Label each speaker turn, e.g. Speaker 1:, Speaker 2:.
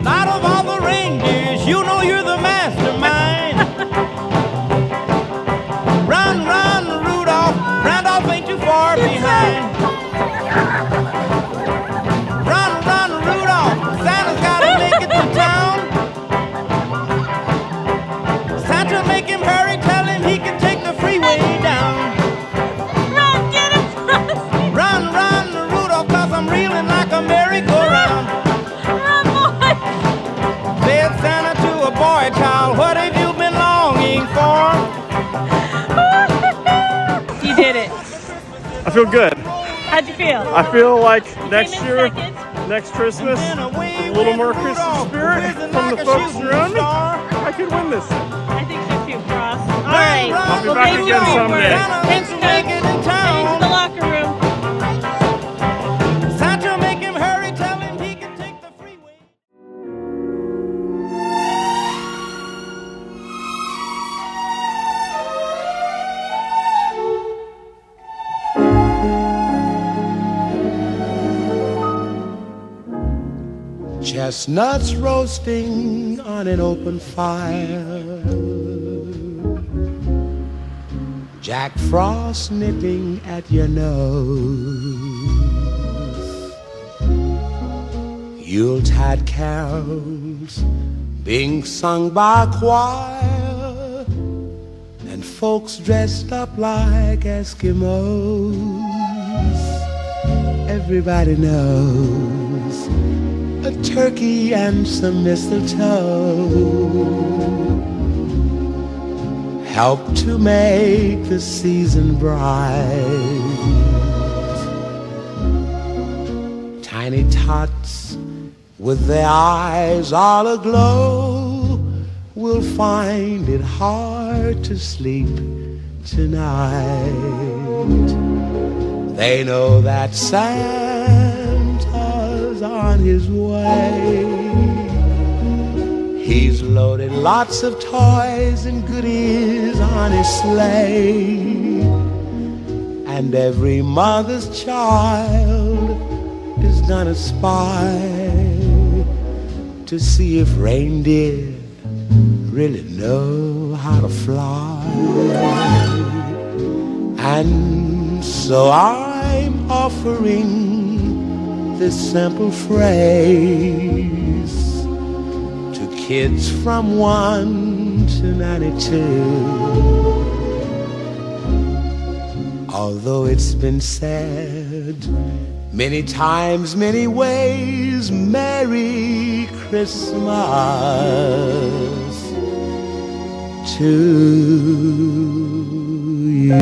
Speaker 1: Out of all the reindeers, you know you're the mastermind. Run, run, Rudolph. Randolph ain't too far behind. Run, run, Rudolph. Santa's gotta make it to town. Santa, make him hurry. Tell him he can take the freeway down.
Speaker 2: Run, get him!
Speaker 1: Run, run, Rudolph, 'cause I'm reeling like a merry-go-round.
Speaker 2: Run, boy!
Speaker 1: Said Santa to a boy child, what have you been longing for?
Speaker 2: You did it.
Speaker 3: I feel good.
Speaker 2: How'd you feel?
Speaker 3: I feel like next
Speaker 2: Came in
Speaker 3: year,
Speaker 2: second.
Speaker 3: next Christmas,
Speaker 1: Then away
Speaker 3: a little
Speaker 1: went
Speaker 3: more Christmas
Speaker 1: Rudolph,
Speaker 3: spirit
Speaker 1: whizzing
Speaker 3: from
Speaker 1: like
Speaker 3: the
Speaker 1: a
Speaker 3: folks
Speaker 1: shooting
Speaker 3: around me.
Speaker 1: star.
Speaker 3: I could win this.
Speaker 2: I think so too, Frost. All
Speaker 1: Run,
Speaker 2: right.
Speaker 1: run,
Speaker 3: I'll be
Speaker 2: Well,
Speaker 3: back
Speaker 2: thank you
Speaker 3: again
Speaker 2: for your
Speaker 3: someday.
Speaker 2: work. Thanks,
Speaker 1: Santa,
Speaker 2: Doug.
Speaker 1: make it in
Speaker 2: Heading to
Speaker 1: town.
Speaker 2: the locker room.
Speaker 1: Santa, make him hurry, tell him he can take the freeway. Chestnuts roasting on an open fire, Jack Frost nipping at your nose, Yuletide carols being sung by a choir, and folks dressed up like Eskimos. Everybody knows a turkey and some mistletoe help to make the season bright. Tiny tots with their eyes all aglow will find it hard to sleep tonight. They know that Santa's on his way. He's loaded lots of toys and goodies on his sleigh, and every mother's child is gonna spy to see if reindeer really know how to fly. And so I'm offering this simple phrase to kids from 1 to 92. Although it's been said many times, many ways, Merry Christmas to you.